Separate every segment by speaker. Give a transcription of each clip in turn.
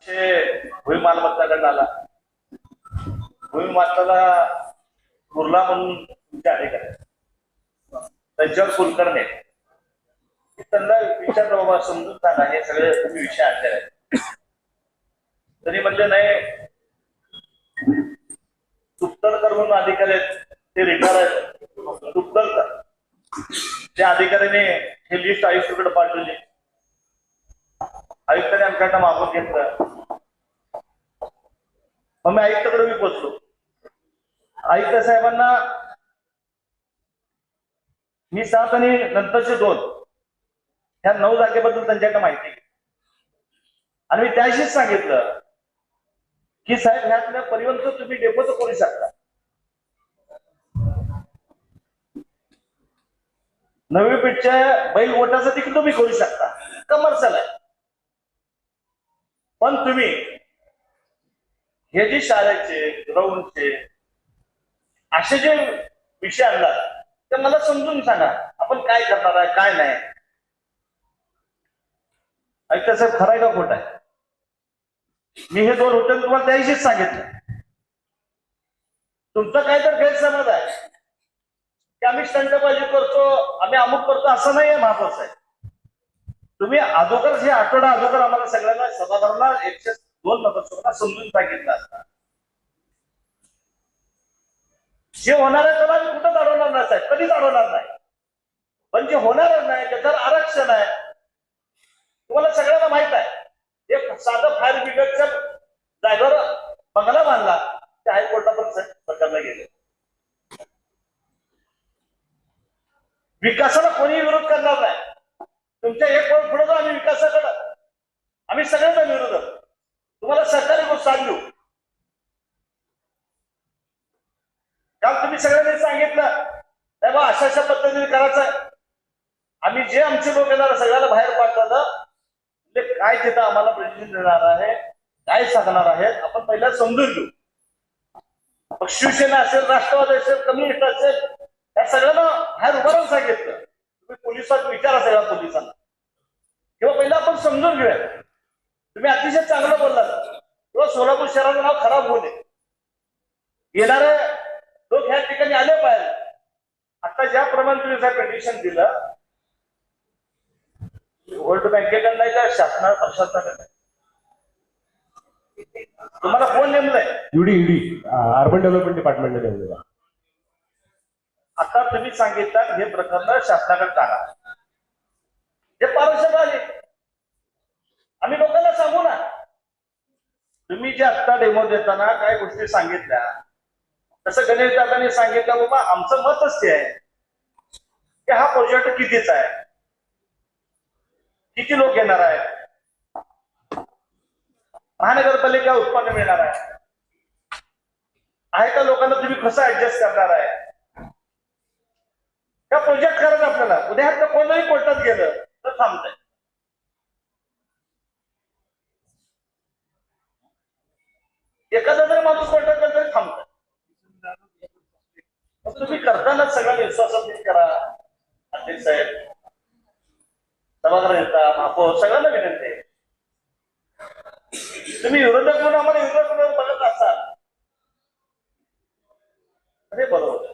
Speaker 1: भूमी मालमत्ता गट आला. भूमी मालमत्ताला कुर्ला म्हणून तुमचे अधिकारी त्यांच्यावर कुलकर्णी त्यांना विचार बाबा समजून सांगा हे सगळे तुम्ही विषय आणले आहेत. तरी म्हणजे नाही तुपतरकर म्हणून अधिकारी आहेत ते रिटायर आहेत. तुपतरकर त्या अधिकाऱ्याने हे लिस्ट आयुक्ताकडे पाठवली. आयुक्ताने आमच्याकडे मागून घेतलं. मग मी आयुक्ताकडे मी पोचलो. आयुक्त साहेबांना मी 7 आणि नंतरचे 2 ह्या 9 जागेबद्दल त्यांच्याकडे माहिती घेतली आणि मी त्याशीच सांगितलं की साहेब ह्यातल्या परिवहन तुम्ही डेपोचं करू शकता. नवी पेठच्या बैल गोठाचं देखील तुम्ही करू शकता. कमर्शियल आहे. पण तुम्ही हे जे शाळेचे ग्राउंडचे असे जे विषय आणला ते मला समजून सांगा आपण काय करणार आहे काय नाही. ऐकता साहेब खरं आहे का खोटं आहे? मी हे 2 होते तुम्हाला त्याविषयीच सांगितलं. तुमचा काय तर गैरसमज आहे की आम्ही स्टंटबाजी करतो आम्ही अमुक करतो असं नाहीये महापौर साहेब. तुम्ही अगोदर हे आठवडा अगोदर आम्हाला सगळ्यांना सभागृहाला 102 नगरसेवकांना समजून सांगितलं असतं. जे होणार आहे त्याला आम्ही कुठंच अडवणार नाही साहेब, कधीच अडवणार नाही. पण जे होणारच नाही त्याच्यावर आरक्षण आहे. तुम्हाला सगळ्यांना माहित आहे एक साधं फायर ब्रिगेडच्या जागेवर बंगला बांधला ते हायकोर्टापर्यंत सरकारला गेले. विकासाला कोणी विरोध करणार नाही. तुमच्या एक पाऊल पुढे जाऊ आम्ही विकासाकडे आम्ही सगळ्यांना विरोध तुम्हाला सरकारी गोष्ट सांगू. काल तुम्ही सगळ्यांनी सांगितलं नाही बा अशा पद्धतीने करायचं. आम्ही जे आमचे लोक येणार सगळ्याला बाहेर पाठवलं म्हणजे काय तिथं आम्हाला प्रतिनिधी देणार आहे काय सांगणार आहेत आपण पहिला समजून घेऊ. मग शिवसेना असेल राष्ट्रवादी असेल कम्युनिस्ट असेल या सगळ्यांना बाहेर उभं राहून सांगितलं. तुम्ही पोलिसांना विचारा सगळ्या पोलिसांना किंवा पहिला आपण समजून घेऊया. तुम्ही अतिशय चांगलं बोललात किंवा सोलापूर शहराचं नाव खराब होऊ नये. येणारे लोक ह्या ठिकाणी आले पाहिजे. आता ज्याप्रमाणे तुम्ही पिटिशन दिलं वर्ल्ड बँकेकडे नाही का शासना प्रशासनाकडे तुम्हाला कोण नेमलंय?
Speaker 2: ईडी अर्बन डेव्हलपमेंट डिपार्टमेंटने नेमलेला.
Speaker 1: आता तुम्ही सांगितलं हे प्रकरण शासनाकडे टाका. हे पारदर्शक आले आम्ही लोकांना सांगू ना. तुम्ही जे आत्ता डेमो देताना काय गोष्टी सांगितल्या तसं गणेश दादांनी सांगितलं बाबा आमचं मतच ते आहे की हा प्रोजेक्ट कितीचा आहे किती लोक येणार आहेत महानगरपालिका उत्पन्न मिळणार आहे का लोकांना तुम्ही कसं ऍडजस्ट करणार आहे का प्रोजेक्ट करायचं आपल्याला. उद्या ह्यात कोणतरी कोर्टात गेलं तर थांबतंय. एखादा जरी माणूस कोर्टात गेला तरी थांबतंय. तुम्ही करताना सगळ्या विश्वासात करा. अध्यक्ष साहेब सभागृह नेता महापौर सगळ्यांना विनंती आहे. तुम्ही विरोधक म्हणून आम्हाला विरोध म्हणून बघत असाल अरे बरोबर.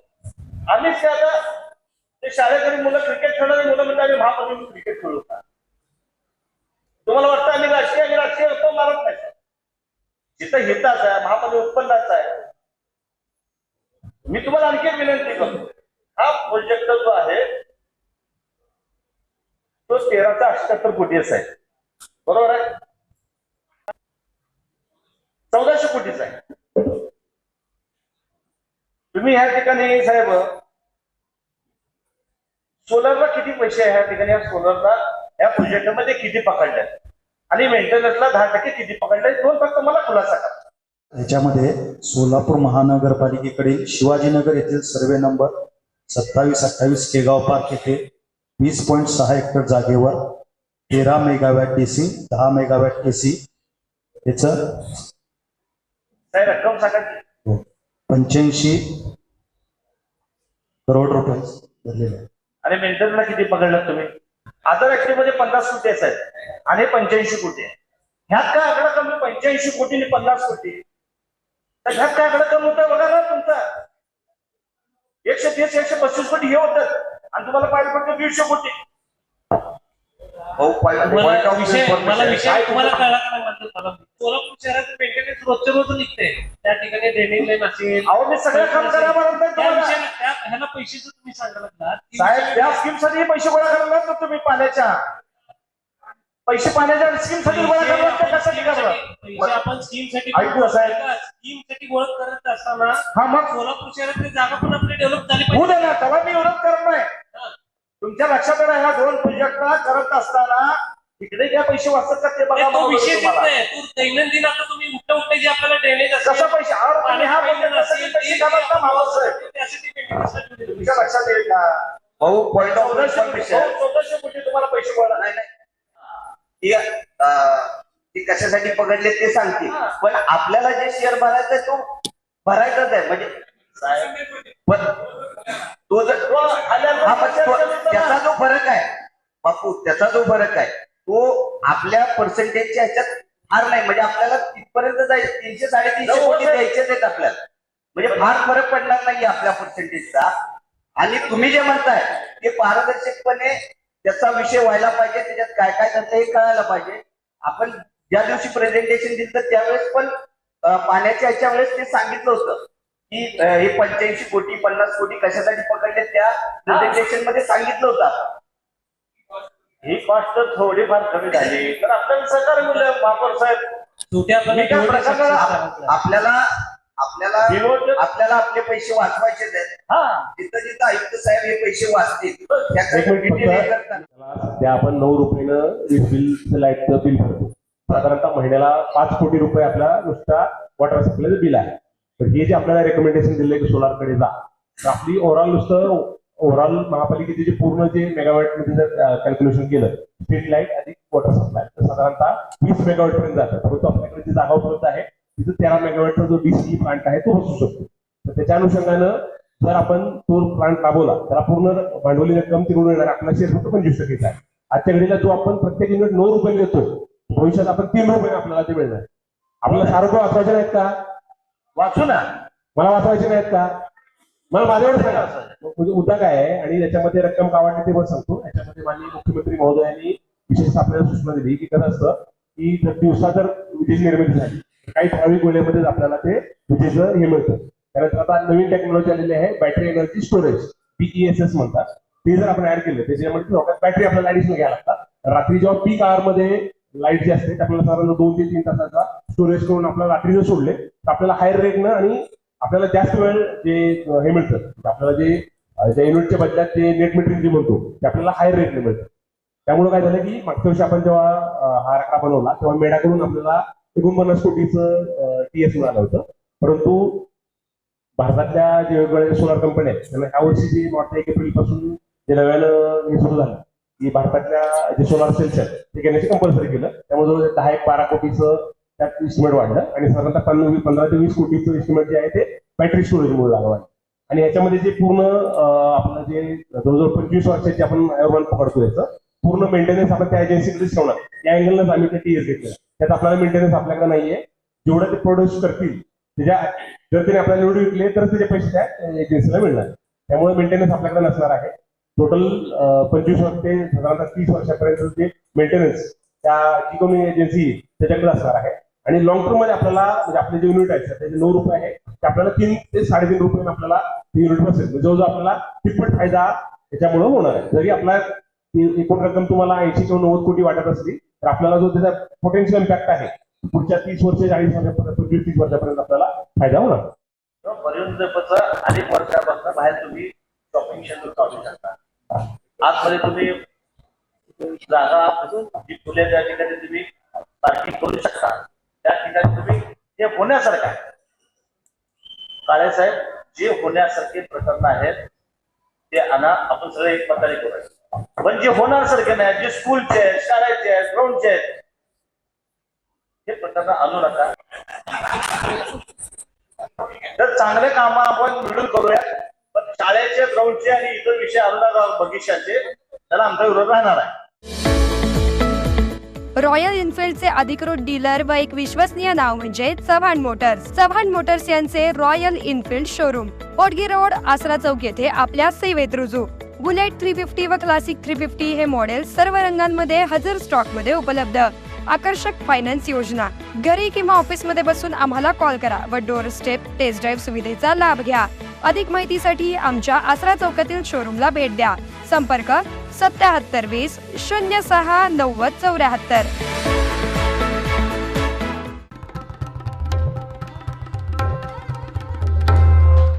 Speaker 1: आम्हीच आता ते शाळेकडे मुलं क्रिकेट खेळणारी मुलं म्हणजे आम्ही महापौर क्रिकेट खेळू का? तुम्हाला वाटतं आम्ही राजकीय उत्पन्न मारत नाही. जिथं हिताच आहे महापौर उत्पन्नाचा आहे. मी तुम्हाला आणखी एक विनंती करतो. हा प्रोजेक्ट जो आहे तो 1378 कोटीचा आहे. बरोबर आहे. 1400 कोटीचा आहे. तुम्ही ह्या ठिकाणी साहेब सोलरला किती पैसे आहे ह्या ठिकाणी सोलरला या प्रोजेक्टमध्ये किती पकडले आणि मेंटेनन्सला 10% किती पकडले 2 फक्त मला खुलासा करा.
Speaker 3: ह्याच्यामध्ये सोलापूर महानगरपालिकेकडील शिवाजीनगर येथील सर्वे नंबर 2728 केगाव पार्क येथे 20.6 हेक्टर जागेवर 13 मेगावॅट DC 10 मेगावॅट AC याचं
Speaker 1: रक्कम सांगा.
Speaker 3: 85 करोड रुपये भरलेले आहे.
Speaker 1: आणि मेंटेनन्सला किती पकडलं तुम्ही? अदर ऍक्टिव्ह मध्ये 50 कोटी आहेत आणि 85 कोटी आहे. ह्यात काय आकडा कमी 85 कोटी आणि 50 कोटी, तर ह्यात काय आकडा कमी होता बघा ना तुमचा. 130 135 कोटी हे होतं आणि तुम्हाला पाहिजे फक्त 150 कोटी.
Speaker 4: मला विषय तुम्हाला कळला का नाही म्हणतो मला. सोलापूर शहराचं मेंटेनन्स रोजच्या रोज निघते. त्या ठिकाणी ड्रेनेज लाईन असेल,
Speaker 1: अहो मी सगळं काम करा म्हणत नाही
Speaker 4: त्या
Speaker 1: तुम्हाला.
Speaker 4: विषयाला ह्याला पैशाचं तुम्ही सांगायला लागलात.
Speaker 1: साहेब त्या स्कीम साठी पैसे गोळा करणार ना तुम्ही पाण्याच्या स्कीम साठी गोळा करणार ते कशासाठी करणार.
Speaker 4: पैसे आपण स्कीम साठी
Speaker 1: ऐकू साहेब.
Speaker 4: स्कीम साठी गोळा करत असताना
Speaker 1: हा मग
Speaker 4: सोलापूर शहरातली जागा पण आपली डेव्हलप झाली
Speaker 1: होऊ
Speaker 4: पाहिजे.
Speaker 1: दे ना, त्याला मी विरोध करत नाही. तुमच्या लक्षात आलं ह्या 2 प्रोजेक्टला करत असताना इकडे काय पैसे वाचतात का ते बघा.
Speaker 4: तो
Speaker 1: मला
Speaker 4: विषय
Speaker 1: तुम्हाला.
Speaker 4: नाही. तू दैनंदिन आता तुम्ही उठे जे आपल्याला ड्रेनेज
Speaker 1: कसा पैसे आणि हा पैसे घालत ना भावासाहेब. तुमच्या लक्षात येईल का
Speaker 5: भाऊ पॉइंट ऑफ
Speaker 1: 1400 कोटी तुम्हाला पैसे गोळा
Speaker 5: नाही ती कशासाठी पकडले ते सांगते, पण आपल्याला जे शेअर भरायचा आहे तो भरायचाच आहे. म्हणजे पण तो जर हा पण त्याचा जो फरक आहे बापू, त्याचा जो फरक आहे तो आपल्या पर्सेंटेजच्या ह्याच्यात फार नाही. म्हणजे आपल्याला तिथपर्यंत जायचं 300 350 कोटी द्यायचेच आहेत आपल्याला. म्हणजे फार फरक पडणार नाही आपल्या पर्सेंटेजचा. आणि तुम्ही जे म्हणताय ते पारदर्शकपणे त्याचा विषय व्हायला पाहिजे, त्याच्यात काय काय करतं हे कळायला पाहिजे. आपण ज्या दिवशी प्रेझेंटेशन दिलं तर त्यावेळेस पण पाण्याच्या ह्याच्या वेळेस ते सांगितलं होतं की हे 85 कोटी 50 कोटी कशासाठी पकडले त्या प्रेझेंटेशन मध्ये सांगितलं होतं.
Speaker 1: ही कॉस्ट थोडीफार कमी झाली तर आपल्याला सहकार्य मिळेल महापौर साहेब.
Speaker 4: शेवटी
Speaker 1: एका प्रकारचा
Speaker 5: आपल्याला आपल्याला आपल्याला आपले पैसे वाचवायचेच आहेत. जिथं जिथं आयुक्त साहेब हे पैसे वाचतील
Speaker 2: एक मिनिट त्याला सध्या आपण 9 रुपयानं वीज बिल लाईटचं बिल भरतो. साधारणतः महिन्याला 5 कोटी रुपये आपला नुसता वॉटर सप्लायचं बिल आहे. तर हे जे आपल्याला रेकमेंडेशन दिले की सोलारकडे जा, तर आपली ओव्हरऑल महापालिकेचे जे पूर्ण जे मेगावॅट मध्ये जर कॅल्क्युलेशन केलं स्ट्रीट लाईट आणि वॉटर सप्लाय तर साधारणतः 20 मेगावॅट पर्यंत जातात. परंतु आपल्याकडे जी जागा उपलब्ध आहे तिथं 13 मेगावॅटचा जो डीसी प्लांट आहे तो बसू शकतो. तर त्याच्या अनुषंगानं जर आपण तो प्लांट राबवला तर पूर्ण भांडवली रक्कम तिकडून येणार आपला शेअर फक्त 25% आहे. आजच्या घडीला जो आपण प्रत्येक युनिट 9 रुपये देतो, भविष्यात आपण 3 रुपये आपल्याला ते मिळणार. आपल्याला 4 रुपये वाचवायचे नाहीत का?
Speaker 1: वाचू ना.
Speaker 2: मला वाचवायचे नाहीत का? मला माझ्यावर सांगा. म्हणजे मुद्दा काय आहे आणि याच्यामध्ये रक्कम का वाटते ते पण सांगतो. याच्यामध्ये माननीय मुख्यमंत्री महोदयांनी विशेष आपल्याला सूचना दिली की कसं असतं की जर दिवसा जर वीज निर्मिती झाली तर काही ठराविक वेळेमध्येच आपल्याला ते विजेचं हे मिळतं. त्यानंतर आता नवीन टेक्नॉलॉजी आलेली आहे बॅटरी एनर्जी स्टोरेज, BESS म्हणतात. ते जर आपण ऍड केलं त्याच्यामध्ये बॅटरी आपल्याला ऍडिशनल घ्यायला लागतात. रात्री जेव्हा पीक आवर मध्ये लाईट जे असते आपल्याला साधारण 2 ते 3 तासाचा स्टोरेज करून आपल्याला रात्री जर सोडले तर आपल्याला हायर रेटनं आणि आपल्याला जास्त वेळ जे हे मिळतं आपल्याला जे ज्या युनिटच्या बदल्यात जे नेट मीटरिंग जे म्हणतो ते आपल्याला हायर रेटने मिळतं. त्यामुळे काय झालं की मागच्या वर्षी आपण जेव्हा हा आराखडा बनवला तेव्हा मेडाकडून आपल्याला 49 कोटीचं TS मिळालं होतं. परंतु भारतातल्या जे वेगवेगळ्या सोलार कंपन्या आहेत त्यांना ह्या वर्षी जे 1 एप्रिल पासून जे नव्यानं हे सुरू झालं की भारतातल्या जे सोलार सेल्स आहेत ते घेण्याचे कंपल्सरी केलं. त्यामुळे 10-12 कोटीचं त्यात इस्टिमेट वाढलं आणि साधारणतः 15 ते 20 कोटीचं इस्टिमेट जे आहे ते बॅटरी स्टोरेजमुळे वाढलं. आणि याच्यामध्ये जे पूर्ण आपलं जे जवळजवळ 25 वर्षाची आपण आयुर्मान पकडतो याचं पूर्ण मेंटेनन्स आपण त्या एजन्सीकडेच ठेवणार. त्या अँगलनच आम्ही ते TS घेतलं. त्यात आपल्याला मेंटेनन्स आपल्याकडे नाहीये. जेवढं ते प्रोड्यूस करतील त्याच्या जर त्याने आपल्याला निवडून विकले तर त्याचे पैसे त्या एजन्सीला मिळणार. त्यामुळे मेंटेनन्स आपल्याकडे नसणार आहे. टोटल 25 वर्ष ते साधारणतः 30 वर्षापर्यंत जे मेंटेनन्स त्या जी कोणी एजन्सी त्याच्याकडे असणार आहे. आणि लॉंग टर्म मध्ये आपल्याला म्हणजे आपले जे युनिट आहेत त्याचे 9 रुपये आहे ते आपल्याला 3 ते 3.5 रुपये आपल्याला युनिट बसेल. म्हणजे जवळजवळ आपल्याला तिप्पट फायदा त्याच्यामुळे होणार आहे. जरी आपला एकूण रक्कम तुम्हाला 80 किंवा 90 कोटी वाटत असली तर आपल्याला जो त्याचा पोटेन्शियल इम्पॅक्ट आहे पुढच्या 30 वर्ष 40 वर्षापर्यंत 25-30 वर्षापर्यंत आपल्याला फायदा होणार.
Speaker 1: पर्यंत अनेक वर्षापासून बाहेर तुम्ही शॉपिंग सेंटर चालू शकता. आजमध्ये तुम्ही जागा जी फुले त्या ठिकाणी तुम्ही पार्किंग करू शकता. त्या ठिकाणी तुम्ही जे होण्यासारखं आहे काळे साहेब जे होण्यासारखे प्रकरण आहेत ते आणा. आपण सगळे एक मताने करूया. पण जे होणार सारखे नाही जे स्कूलचे आहेत शाळेचे आहेत ग्राउंडचे आहेत हे प्रकरण आणू नका. तर चांगले काम आपण मिळून करूया. पण शाळेचे ग्राउंडचे आणि इतर विषय आणू नका बगीचाचे. त्याला आमचा विरोध राहणार आहे.
Speaker 6: रॉयल एनफिल्डचे अधिकृत डीलर व एक विश्वसनीय नाव म्हणजे चव्हाण मोटर्स. चव्हाण मोटर्स यांचे रॉयल एनफिल्ड शोरूम पोटगी रोड, आसरा चौक येथे आपल्या सेवेत रुजू. बुलेट 350 व क्लासिक 350 हे मॉडेल सर्व रंगांमध्ये हजर स्टॉक मध्ये उपलब्ध. आकर्षक फायनान्स योजना. घरी किंवा ऑफिस मध्ये बसून आम्हाला कॉल करा व डोअर स्टेप टेस्ट ड्राईव्ह सुविधेचा लाभ घ्या. अधिक माहितीसाठी आमच्या आसरा चौकातील शोरूमला भेट द्या. संपर्क 7720 06 90 74.